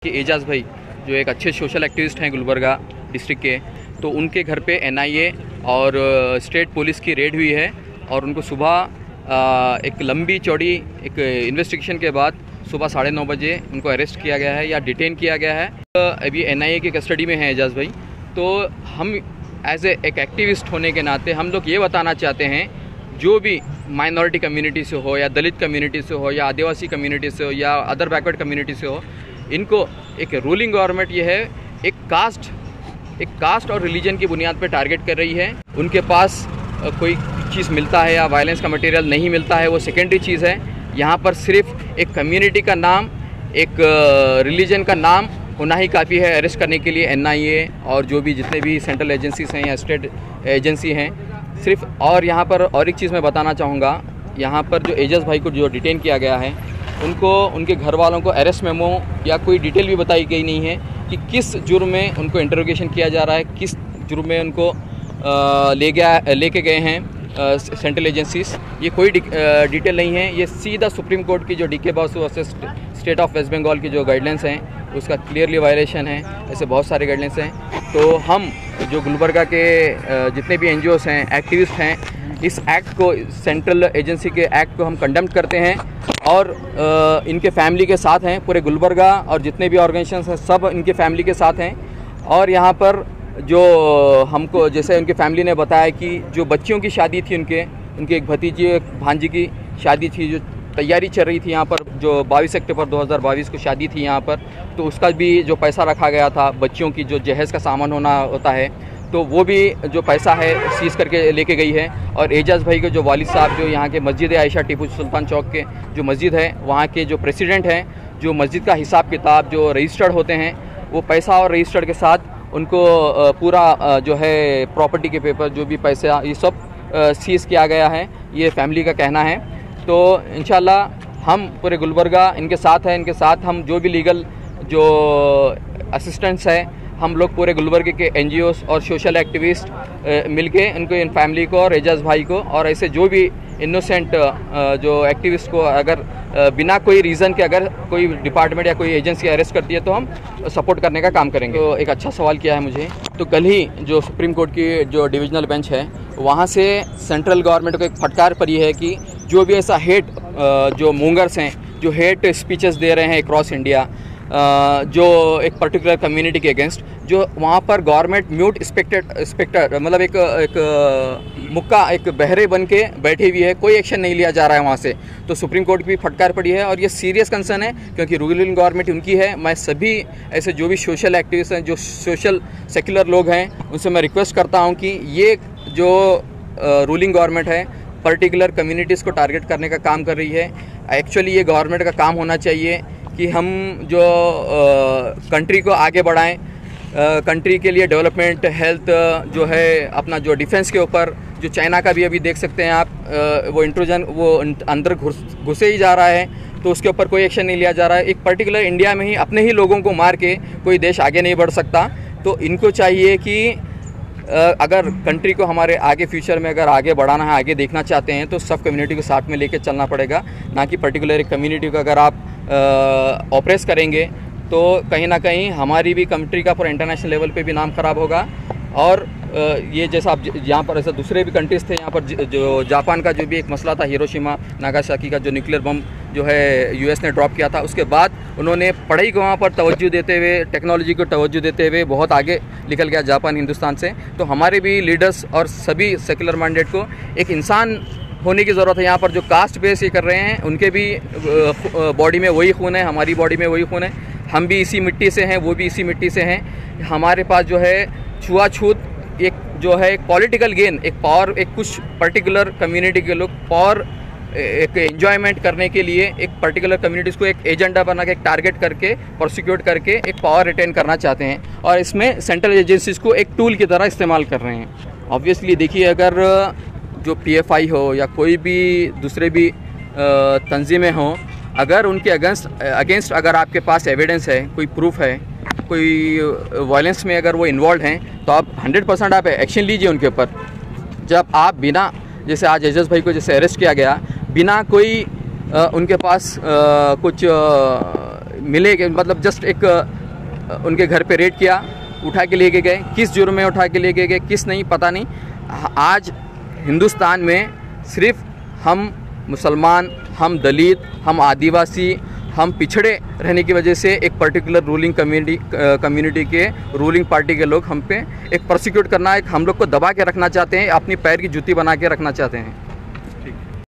कि एजाज़ भाई जो एक अच्छे सोशल एक्टिविस्ट हैं गुलबर्गा डिस्ट्रिक्ट के, तो उनके घर पे एनआईए और स्टेट पुलिस की रेड हुई है और उनको सुबह एक लंबी चौड़ी एक इन्वेस्टिगेशन के बाद सुबह 9:30 बजे उनको अरेस्ट किया गया है या डिटेन किया गया है। अभी एनआईए की कस्टडी में है एजाज़ भाई। तो हम एज एक एक्टिविस्ट होने के नाते हम लोग ये बताना चाहते हैं, जो भी माइनॉरिटी कम्युनिटी से हो या दलित कम्युनिटी से हो या आदिवासी कम्युनिटी से हो या अदर बैकवर्ड कम्युनिटी से हो, इनको एक रूलिंग गवर्नमेंट ये है एक कास्ट और रिलीजन की बुनियाद पर टारगेट कर रही है। उनके पास कोई चीज़ मिलता है या वायलेंस का मटेरियल नहीं मिलता है, वो सेकेंडरी चीज़ है। यहाँ पर सिर्फ एक कम्युनिटी का नाम, एक रिलीजन का नाम होना ही काफ़ी है अरेस्ट करने के लिए एनआईए और जो भी जितने भी सेंट्रल एजेंसीज हैं या स्टेट एजेंसी हैं सिर्फ। और यहाँ पर और एक चीज़ मैं बताना चाहूँगा, यहाँ पर जो एजाज़ भाई को जो डिटेन किया गया है, उनको उनके घर वालों को अरेस्ट मेमो या कोई डिटेल भी बताई गई नहीं है कि किस जुर्म में उनको इंटरोगेशन किया जा रहा है, किस जुर्म में उनको लेके गए हैं सेंट्रल एजेंसीज। ये कोई डिटेल नहीं है। ये सीधा सुप्रीम कोर्ट की जो DK Basu versus state of West Bengal की जो गाइडलाइंस हैं उसका क्लियरली वायलेशन है। ऐसे बहुत सारे गाइडलाइंस हैं। तो हम जो गुलबर्गा के जितने भी एनजीओस हैं, एक्टिविस्ट हैं, इस एक्ट को, सेंट्रल एजेंसी के एक्ट को हम कंडेम करते हैं और इनके फैमिली के साथ हैं। पूरे गुलबर्गा और जितने भी ऑर्गेनाइजेशंस हैं सब इनके फैमिली के साथ हैं। और यहाँ पर जो हमको जैसे उनके फैमिली ने बताया कि जो बच्चियों की शादी थी, उनके एक भतीजी एक भांजी की शादी थी, जो तैयारी चल रही थी यहाँ पर, जो 22 अक्टूबर 2022 को शादी थी यहाँ पर, तो उसका भी जो पैसा रखा गया था, बच्चियों की जो जहेज़ का सामान होना होता है, तो वो भी जो पैसा है सीज़ करके लेके गई है। और एजाज़ भाई के जो वालिद साहब जो यहाँ के मस्जिद आयशा टीपू सुल्तान चौक के जो मस्जिद है वहाँ के जो प्रेसिडेंट हैं, जो मस्जिद का हिसाब किताब जो रजिस्टर्ड होते हैं, वो पैसा और रजिस्टर्ड के साथ उनको पूरा जो है प्रॉपर्टी के पेपर जो भी पैसे ये सब सीज़ किया गया है, ये फैमिली का कहना है। तो इंशाल्लाह हम पूरे गुलबर्गा इनके साथ हैं। इनके साथ हम जो भी लीगल जो असिस्टेंट्स है, हम लोग पूरे गुलबर्गे के एनजीओस और सोशल एक्टिविस्ट मिलके इनको, इन फैमिली को और एजाज़ भाई को और ऐसे जो भी इनोसेंट जो एक्टिविस्ट को अगर बिना कोई रीज़न के अगर कोई डिपार्टमेंट या कोई एजेंसी अरेस्ट करती है तो हम सपोर्ट करने का काम करेंगे। तो एक अच्छा सवाल किया है मुझे। तो कल ही जो सुप्रीम कोर्ट की जो डिविजनल बेंच है वहाँ से सेंट्रल गवर्नमेंट को एक फटकार पड़ी है कि जो भी ऐसा हेट जो मूंगर्स हैं, जो हेट स्पीचेस दे रहे हैं अक्रॉस इंडिया, जो एक पर्टिकुलर कम्युनिटी के अगेंस्ट, जो वहाँ पर गवर्नमेंट म्यूट स्पेक्टर मतलब एक मुक्का एक बहरे बन के बैठी हुई है, कोई एक्शन नहीं लिया जा रहा है वहाँ से। तो सुप्रीम कोर्ट की भी फटकार पड़ी है और ये सीरियस कंसर्न है क्योंकि रूलिंग गवर्नमेंट उनकी है। मैं सभी ऐसे जो भी सोशल एक्टिविस्ट हैं, जो सोशल सेक्युलर लोग हैं, उनसे मैं रिक्वेस्ट करता हूँ कि ये जो रूलिंग गवर्नमेंट है पर्टिकुलर कम्युनिटीज़ को टारगेट करने का काम कर रही है। एक्चुअली ये गवर्नमेंट का काम होना चाहिए कि हम जो कंट्री को आगे बढ़ाएं, कंट्री के लिए डेवलपमेंट, हेल्थ जो है अपना जो डिफेंस के ऊपर, जो चाइना का भी अभी देख सकते हैं आप, वो इंट्रूजन वो अंदर घुसे ही जा रहा है, तो उसके ऊपर कोई एक्शन नहीं लिया जा रहा है। एक पर्टिकुलर इंडिया में ही अपने ही लोगों को मार के कोई देश आगे नहीं बढ़ सकता। तो इनको चाहिए कि अगर कंट्री को हमारे आगे फ्यूचर में अगर आगे बढ़ाना है, आगे देखना चाहते हैं, तो सब कम्युनिटी को साथ में लेके चलना पड़ेगा, ना कि पर्टिकुलर एक कम्युनिटी को अगर आप ऑपरेस करेंगे तो कहीं ना कहीं हमारी भी कंट्री का पूरा इंटरनेशनल लेवल पे भी नाम ख़राब होगा। और ये जैसा आप यहाँ पर ऐसे दूसरे भी कंट्रीज़ थे, यहाँ पर जो जापान का जो भी एक मसला था, हिरोशिमा नागासाकी का जो न्यूक्लियर बम जो है यूएस ने ड्रॉप किया था, उसके बाद उन्होंने पढ़ाई को वहाँ पर तवज्जो देते हुए, टेक्नोलॉजी को तवज्जो देते हुए बहुत आगे निकल गया जापान हिंदुस्तान से। तो हमारे भी लीडर्स और सभी सेक्युलर माइंडेड को एक इंसान होने की ज़रूरत है। यहाँ पर जो कास्ट बेस ये कर रहे हैं, उनके भी बॉडी में वही खून है, हमारी बॉडी में वही खून है, हम भी इसी मिट्टी से हैं, वो भी इसी मिट्टी से हैं। हमारे पास जो है छुआछूत एक जो है एक पॉलिटिकल गेन, एक पावर, एक कुछ पर्टिकुलर कम्युनिटी के लोग पावर एक एंजॉयमेंट करने के लिए एक पर्टिकुलर कम्युनिटीज़ को एक एजेंडा बना के, एक टारगेट करके, प्रोसिक्यूट करके एक पावर रिटेन करना चाहते हैं और इसमें सेंट्रल एजेंसीज़ को एक टूल की तरह इस्तेमाल कर रहे हैं। ऑब्वियसली देखिए, अगर जो पीएफआई हो या कोई भी दूसरे भी तंजीमें हों, अगर उनके अगेंस्ट अगर आपके पास एविडेंस है, कोई प्रूफ है, कोई वायलेंस में अगर वो इन्वॉल्व हैं, तो आप 100% आप एक्शन लीजिए उनके ऊपर। जब आप बिना, जैसे आज एजाज़ भाई को जैसे अरेस्ट किया गया, बिना कोई उनके पास कुछ मिले, मतलब जस्ट एक उनके घर पे रेड किया, उठा के लेके गए। किस जुर्म में उठा के लेके गए, किस नहीं, पता नहीं। आज हिंदुस्तान में सिर्फ हम मुसलमान, हम दलित, हम आदिवासी, हम पिछड़े रहने की वजह से एक पर्टिकुलर रूलिंग कम्युनिटी के रूलिंग पार्टी के लोग हम पे एक प्रोसिक्यूट करना, एक हम लोग को दबा के रखना चाहते हैं, अपनी पैर की जूती बना के रखना चाहते हैं।